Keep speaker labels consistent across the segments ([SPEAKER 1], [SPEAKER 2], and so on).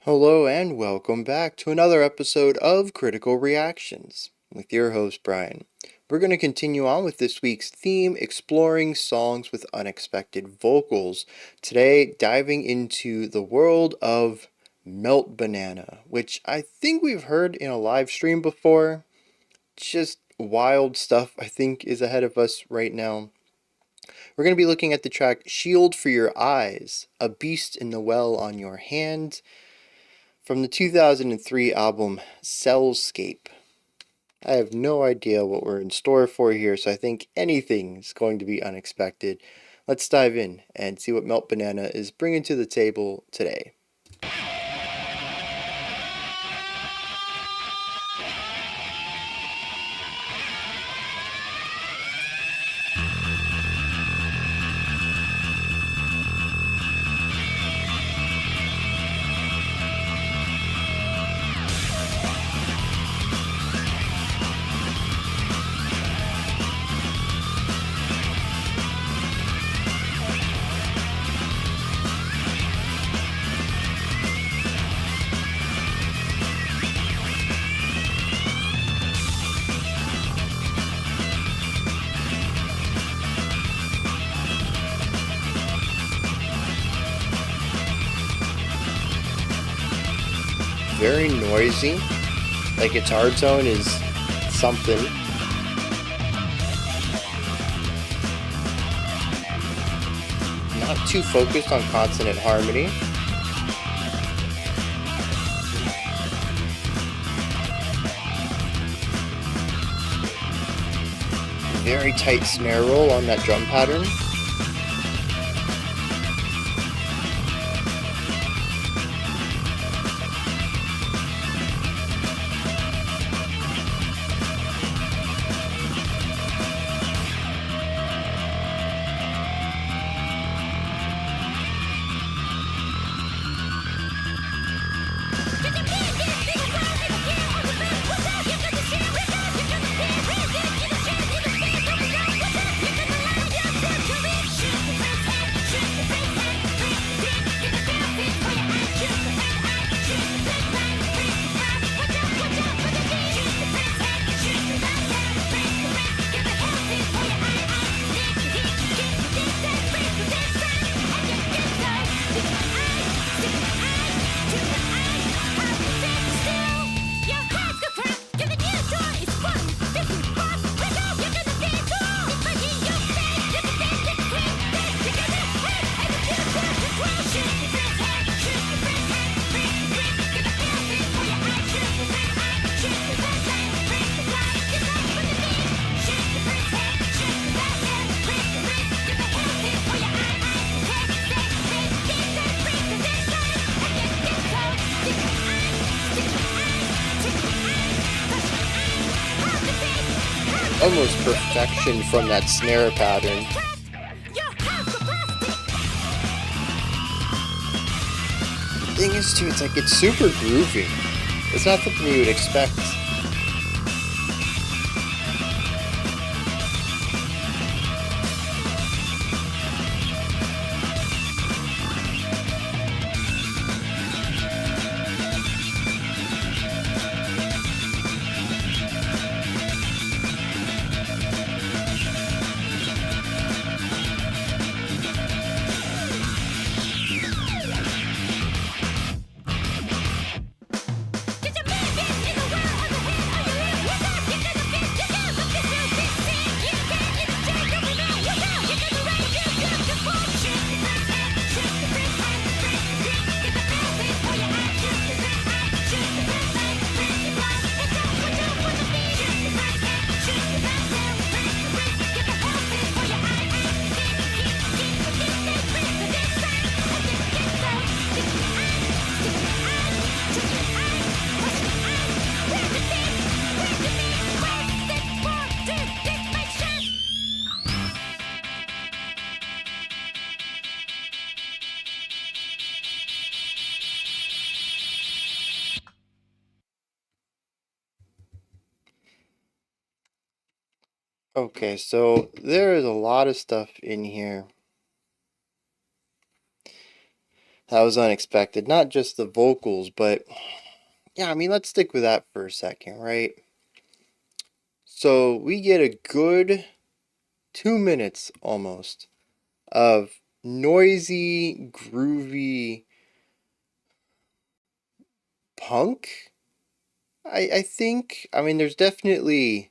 [SPEAKER 1] Hello and welcome back to another episode of Critical Reactions with your host Bryan. We're going to continue on with this week's theme, exploring songs with unexpected vocals. Today, diving into the world of meltbanana, which I think we've heard in a live stream before. Just wild stuff I think is ahead of us right now. We're going to be looking at the track Shield for Your Eyes, A Beast in the Well on Your Hand, from the 2003 album Cell-scape. I have no idea what we're in store for here, so I think anything's going to be unexpected. Let's dive in and see what meltbanana is bringing to the table today. Very noisy. That guitar tone is something. Not too focused on consonant harmony. Very tight snare roll on that drum pattern. Almost perfection from that snare pattern. The thing is too, it's super groovy. It's not something you would expect. Okay, so there is a lot of stuff in here That was unexpected. Not just the vocals, but yeah, I mean, let's stick with that for a second, right? So we get a good 2 minutes almost of noisy, groovy punk. I think. I mean, there's definitely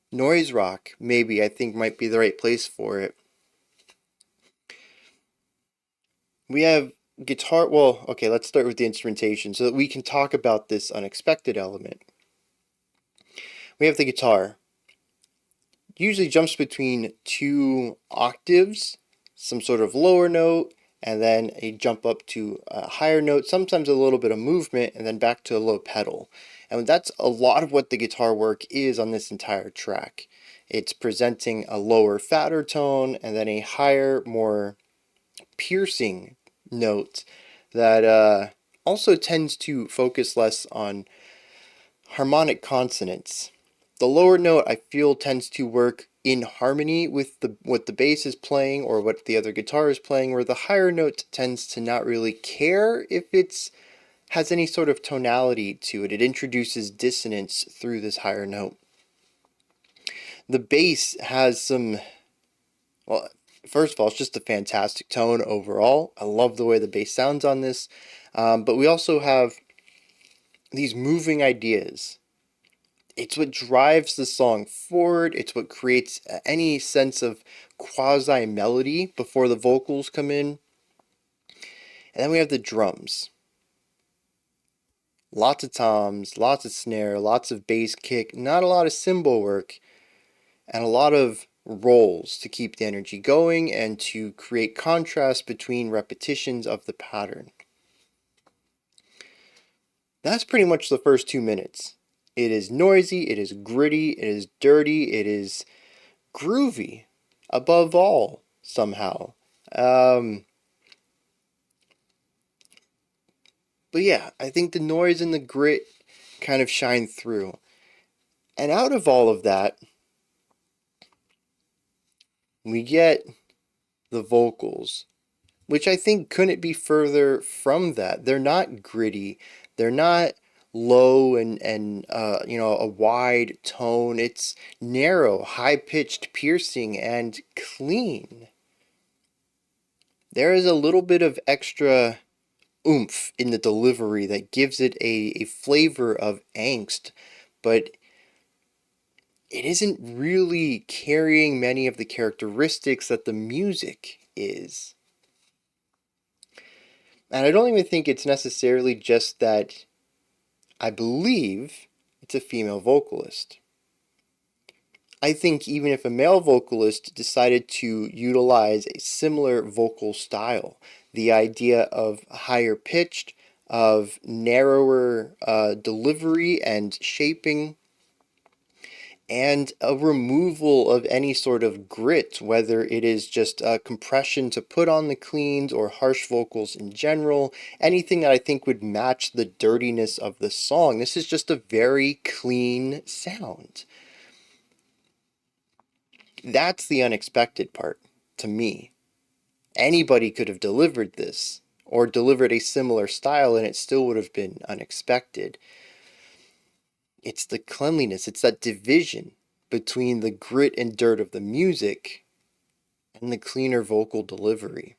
[SPEAKER 1] noise rock, maybe, I think might be the right place for it. We have guitar. Well, okay, let's start with the instrumentation so that we can talk about this unexpected element. We have the guitar. Usually jumps between two octaves, some sort of lower note, and then a jump up to a higher note, sometimes a little bit of movement, and then back to a low pedal. And that's a lot of what the guitar work is on this entire track. It's presenting a lower, fatter tone, and then a higher, more piercing note that also tends to focus less on harmonic consonants. The lower note, I feel, tends to work in harmony with what the bass is playing or what the other guitar is playing, where the higher note tends to not really care if it's has any sort of tonality to it. It introduces dissonance through this higher note. The bass has some, well, first of all, it's just a fantastic tone overall. I love the way the bass sounds on this. But we also have these moving ideas. It's what drives the song forward. It's what creates any sense of quasi melody before the vocals come in. And then we have the drums. Lots of toms, lots of snare, lots of bass kick, not a lot of cymbal work, and a lot of rolls to keep the energy going and to create contrast between repetitions of the pattern. That's pretty much the first 2 minutes. It is noisy, it is gritty, it is dirty, it is groovy, above all, somehow. But yeah, I think the noise and the grit kind of shine through. And out of all of that, we get the vocals, which I think couldn't be further from that. They're not gritty. They're not low and a wide tone. It's narrow, high-pitched, piercing, and clean. There is a little bit of extra oomph in the delivery that gives it a flavor of angst, but it isn't really carrying many of the characteristics that the music is. And I don't even think it's necessarily just that I believe it's a female vocalist. I think even if a male vocalist decided to utilize a similar vocal style, the idea of higher pitched, of narrower delivery and shaping, and a removal of any sort of grit, whether it is just a compression to put on the cleans or harsh vocals in general, anything that I think would match the dirtiness of the song. This is just a very clean sound. That's the unexpected part to me. Anybody could have delivered this or delivered a similar style and it still would have been unexpected. It's the cleanliness, it's that division between the grit and dirt of the music and the cleaner vocal delivery.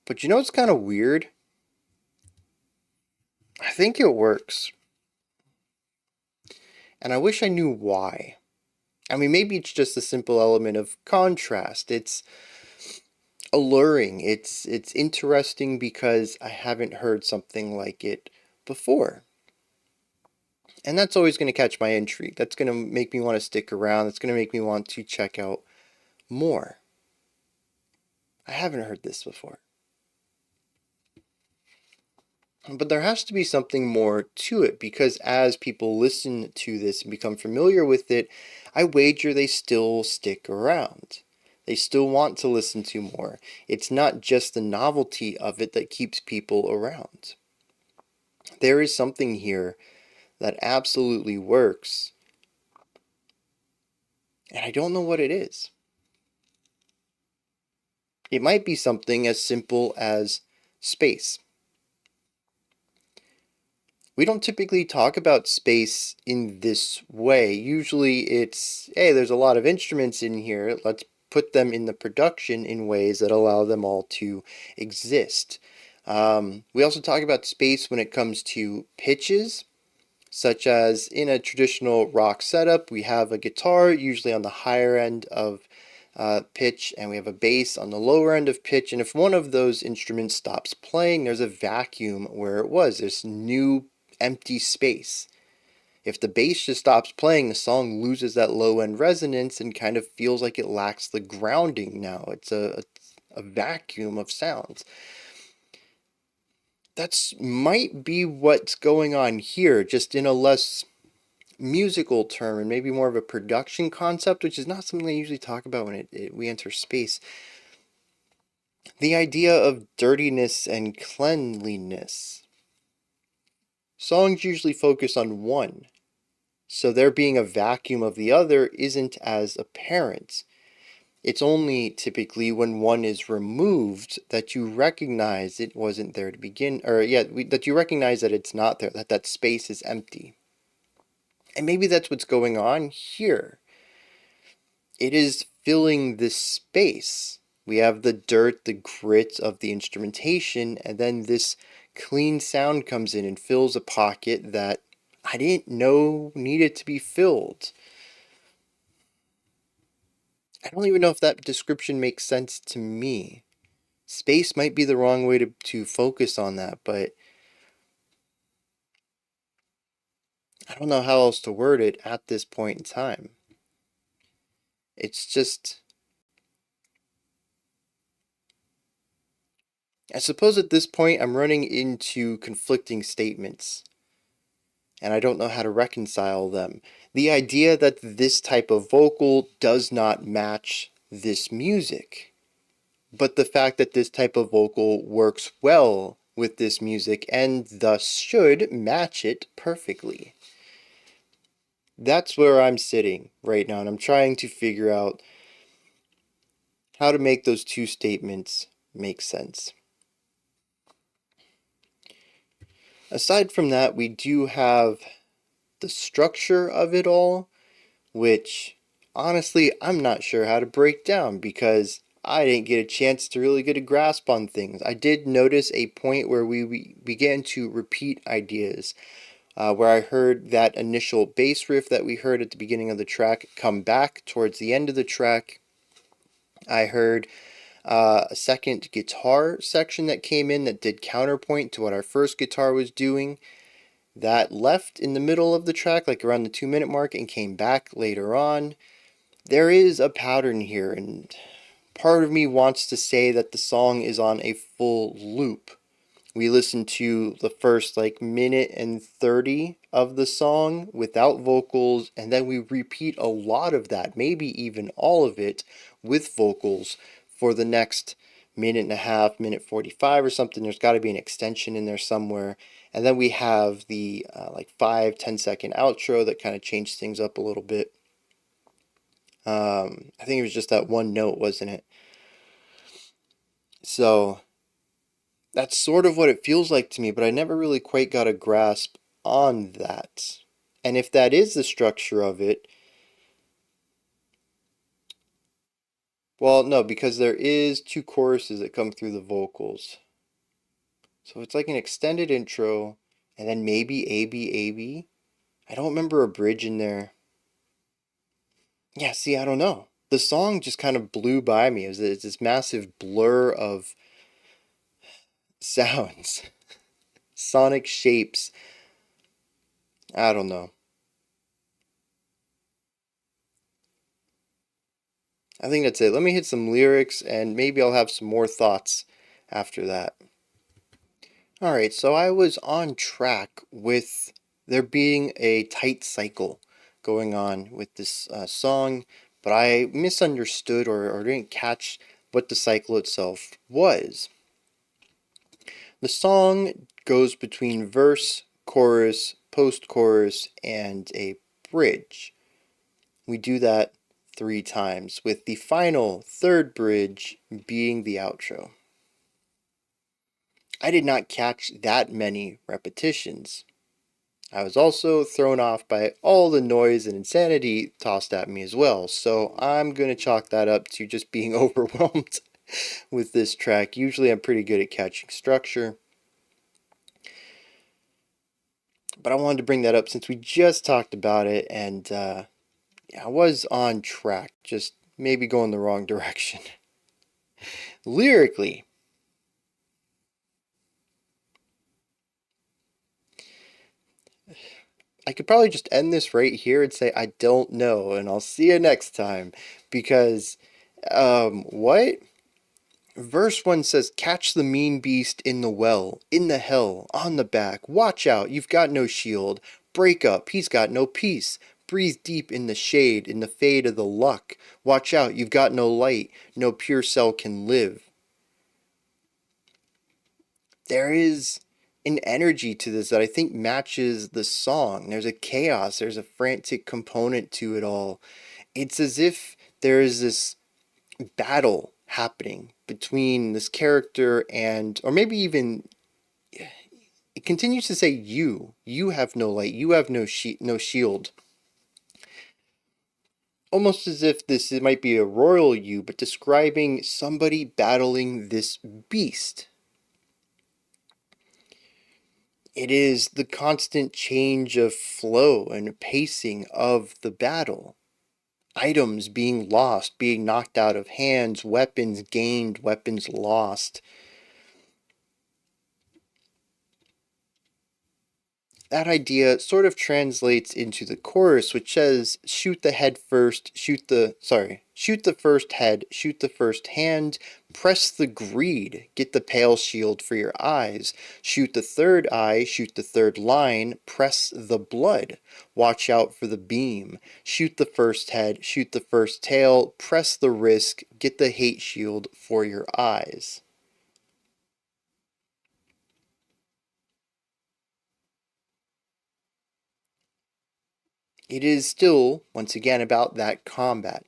[SPEAKER 1] But you know what's kind of weird? I think it works. And I wish I knew why. I mean, maybe it's just a simple element of contrast. It's alluring. It's interesting because I haven't heard something like it before. And that's always going to catch my intrigue. That's going to make me want to stick around. That's going to make me want to check out more. I haven't heard this before. But there has to be something more to it because as people listen to this and become familiar with it, I wager they still stick around. They still want to listen to more. It's not just the novelty of it that keeps people around. There is something here that absolutely works, and I don't know what it is. It might be something as simple as space. We don't typically talk about space in this way. Usually it's, hey, there's a lot of instruments in here. Let's put them in the production in ways that allow them all to exist. We also talk about space when it comes to pitches, such as in a traditional rock setup, we have a guitar usually on the higher end of pitch, and we have a bass on the lower end of pitch. And if one of those instruments stops playing, there's a vacuum where it was. There's new empty space. If the bass just stops playing, the song loses that low end resonance and kind of feels like it lacks the grounding now. It's a vacuum of sounds. That's might be what's going on here, just in a less musical term and maybe more of a production concept, which is not something I usually talk about when we enter space. The idea of dirtiness and cleanliness. Songs usually focus on one, so there being a vacuum of the other isn't as apparent. It's only typically when one is removed that you recognize it wasn't there to begin, that you recognize that it's not there, that that space is empty. And maybe that's what's going on here. It is filling this space. We have the dirt, the grit of the instrumentation, and then this clean sound comes in and fills a pocket that I didn't know needed to be filled. I don't even know if that description makes sense to me. Space might be the wrong way to focus on that, but I don't know how else to word it at this point in time. It's just, I suppose at this point I'm running into conflicting statements, and I don't know how to reconcile them. The idea that this type of vocal does not match this music, but the fact that this type of vocal works well with this music and thus should match it perfectly. That's where I'm sitting right now, and I'm trying to figure out how to make those two statements make sense. Aside from that, we do have the structure of it all, which honestly I'm not sure how to break down because I didn't get a chance to really get a grasp on things. I did notice a point where we began to repeat ideas, where I heard that initial bass riff that we heard at the beginning of the track come back towards the end of the track. I heard a second guitar section that came in that did counterpoint to what our first guitar was doing. That left in the middle of the track, like around the 2-minute mark, and came back later on. There is a pattern here, and part of me wants to say that the song is on a full loop. We listen to the first minute and 30 of the song without vocals, and then we repeat a lot of that, maybe even all of it, with vocals for the next minute and a half, minute 45 or something. There's got to be an extension in there somewhere. And then we have the 5-10 second outro that kind of changed things up a little bit. I think it was just that one note, wasn't it? So that's sort of what it feels like to me, but I never really quite got a grasp on that. And if that is the structure of it, well, no, because there is 2 choruses that come through the vocals. So it's like an extended intro, and then maybe A, B, A, B. I don't remember a bridge in there. Yeah, see, I don't know. The song just kind of blew by me. It's this massive blur of sounds, sonic shapes. I don't know. I think that's it. Let me hit some lyrics and maybe I'll have some more thoughts after that. Alright, so I was on track with there being a tight cycle going on with this song, but I misunderstood or didn't catch what the cycle itself was. The song goes between verse, chorus, post-chorus, and a bridge. We do that 3 times, with the final third bridge being the outro. I did not catch that many repetitions. I was also thrown off by all the noise and insanity tossed at me as well, so I'm going to chalk that up to just being overwhelmed with this track. Usually I'm pretty good at catching structure, but I wanted to bring that up since we just talked about it, and I was on track, just maybe going the wrong direction. Lyrically, I could probably just end this right here and say I don't know, and I'll see you next time, because, what? Verse 1 says, "Catch the mean beast in the well, in the hell, on the back. Watch out, you've got no shield. Break up, he's got no peace. Breathe deep in the shade, in the fade of the luck. Watch out, you've got no light. No pure cell can live." There is an energy to this that I think matches the song. There's a chaos, there's a frantic component to it all. It's as if there is this battle happening between this character and, or maybe even, it continues to say you have no light, you have no shield, almost as if this might be a royal you, but describing somebody battling this beast. It is the constant change of flow and pacing of the battle. Items being lost, being knocked out of hands, weapons gained, weapons lost. That idea sort of translates into the chorus, which says, shoot the head first, shoot the first head, shoot the first hand, press the greed, get the pale shield for your eyes, shoot the third eye, shoot the third line, press the blood, watch out for the beam, shoot the first head, shoot the first tail, press the risk, get the hate shield for your eyes. It is still, once again, about that combat.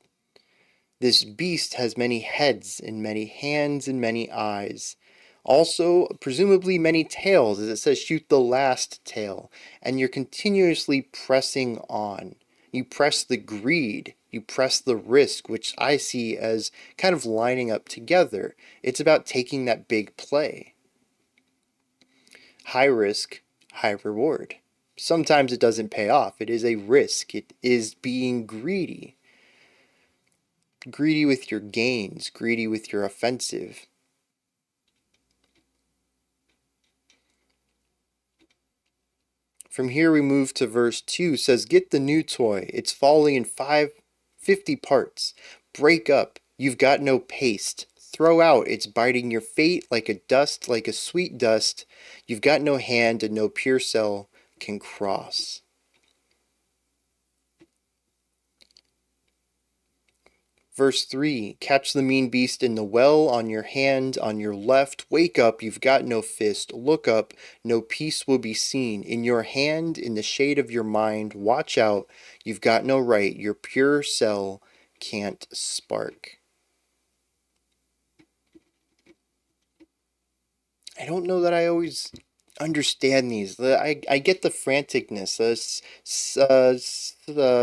[SPEAKER 1] This beast has many heads and many hands and many eyes. Also, presumably many tails, as it says, shoot the last tail. And you're continuously pressing on. You press the greed, you press the risk, which I see as kind of lining up together. It's about taking that big play. High risk, high reward. Sometimes it doesn't pay off. It is a risk. It is being greedy. Greedy with your gains, greedy with your offensive. From here we move to verse 2, says, "Get the new toy. It's falling in 50 parts. Break up. You've got no paste. Throw out. It's biting your fate like a sweet dust. You've got no hand and no pure cell can cross." Verse 3, "Catch the mean beast in the well, on your hand, on your left. Wake up, you've got no fist. Look up, no peace will be seen. In your hand, in the shade of your mind, watch out, you've got no right. Your pure cell can't spark." I don't know that I always understand these. I get the franticness,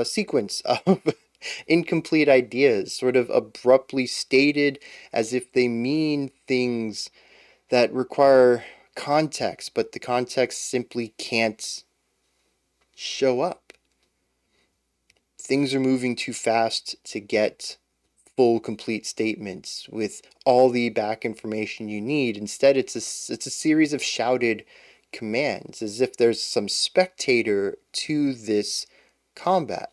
[SPEAKER 1] sequence of incomplete ideas, sort of abruptly stated as if they mean things that require context, but the context simply can't show up. Things are moving too fast to get full, complete statements with all the back information you need. Instead, it's a series of shouted commands, as if there's some spectator to this combat.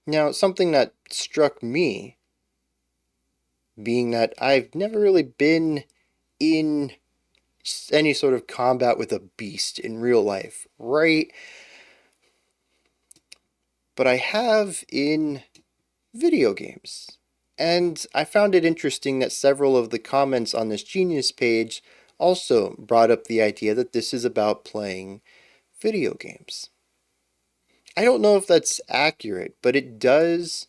[SPEAKER 1] Now, something that struck me, being that I've never really been in any sort of combat with a beast in real life, right? But I have in video games. And I found it interesting that several of the comments on this Genius page also brought up the idea that this is about playing video games. I don't know if that's accurate, but it does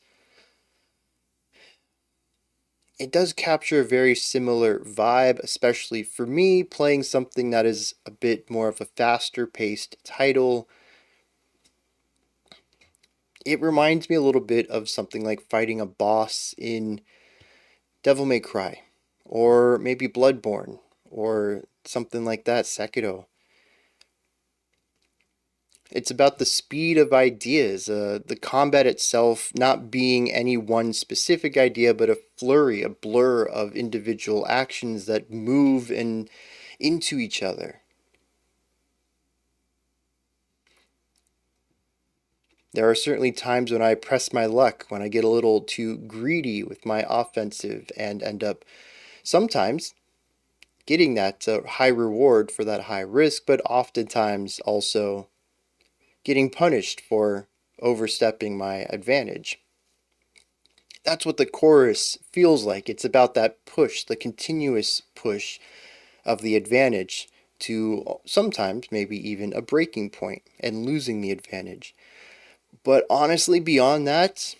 [SPEAKER 1] capture a very similar vibe, especially for me playing something that is a bit more of a faster paced title. It reminds me a little bit of something like fighting a boss in Devil May Cry, or maybe Bloodborne, or something like that, Sekiro. It's about the speed of ideas, the combat itself not being any one specific idea, but a flurry, a blur of individual actions that move into each other. There are certainly times when I press my luck, when I get a little too greedy with my offensive and end up sometimes getting that high reward for that high risk, but oftentimes also getting punished for overstepping my advantage. That's what the chorus feels like. It's about that push, the continuous push of the advantage to sometimes maybe even a breaking point and losing the advantage. But honestly, beyond that,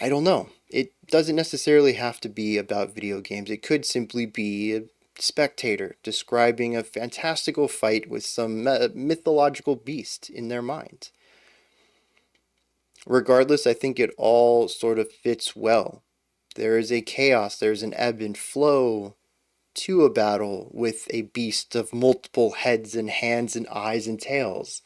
[SPEAKER 1] I don't know. It doesn't necessarily have to be about video games. It could simply be a spectator describing a fantastical fight with some mythological beast in their mind. Regardless, I think it all sort of fits well. There is a chaos, there's an ebb and flow to a battle with a beast of multiple heads and hands and eyes and tails.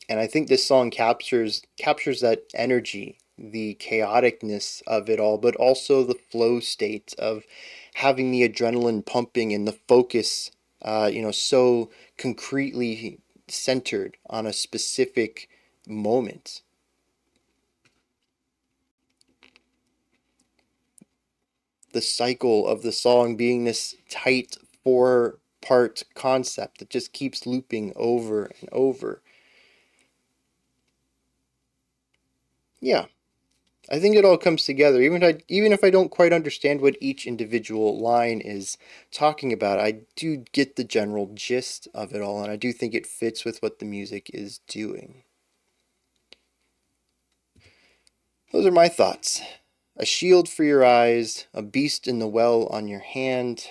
[SPEAKER 1] And I think this song captures that energy, the chaoticness of it all, but also the flow state of having the adrenaline pumping and the focus, so concretely centered on a specific moment. The cycle of the song being this tight 4-part concept that just keeps looping over and over. Yeah, I think it all comes together. Even if I don't quite understand what each individual line is talking about, I do get the general gist of it all, and I do think it fits with what the music is doing. Those are my thoughts. A shield for your eyes, a beast in the well on your hand,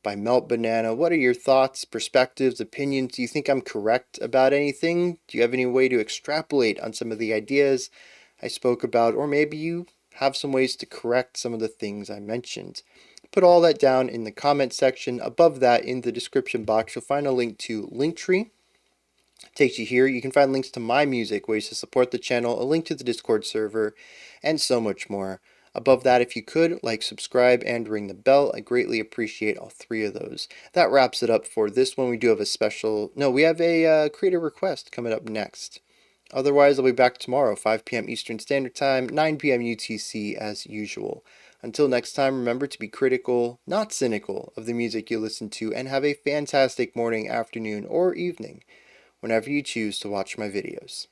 [SPEAKER 1] by meltbanana. What are your thoughts, perspectives, opinions? Do you think I'm correct about anything? Do you have any way to extrapolate on some of the ideas I spoke about? Or maybe you have some ways to correct some of the things I mentioned. Put all that down in the comment section. Above that, in the description box, you'll find a link to Linktree. It takes you here. You can find links to my music, ways to support the channel, a link to the Discord server, and so much more. Above that, if you could, like, subscribe, and ring the bell. I greatly appreciate all three of those. That wraps it up for this one. We do have a special... No, we have a creator request coming up next. Otherwise, I'll be back tomorrow, 5 p.m. Eastern Standard Time, 9 p.m. UTC as usual. Until next time, remember to be critical, not cynical, of the music you listen to, and have a fantastic morning, afternoon, or evening whenever you choose to watch my videos.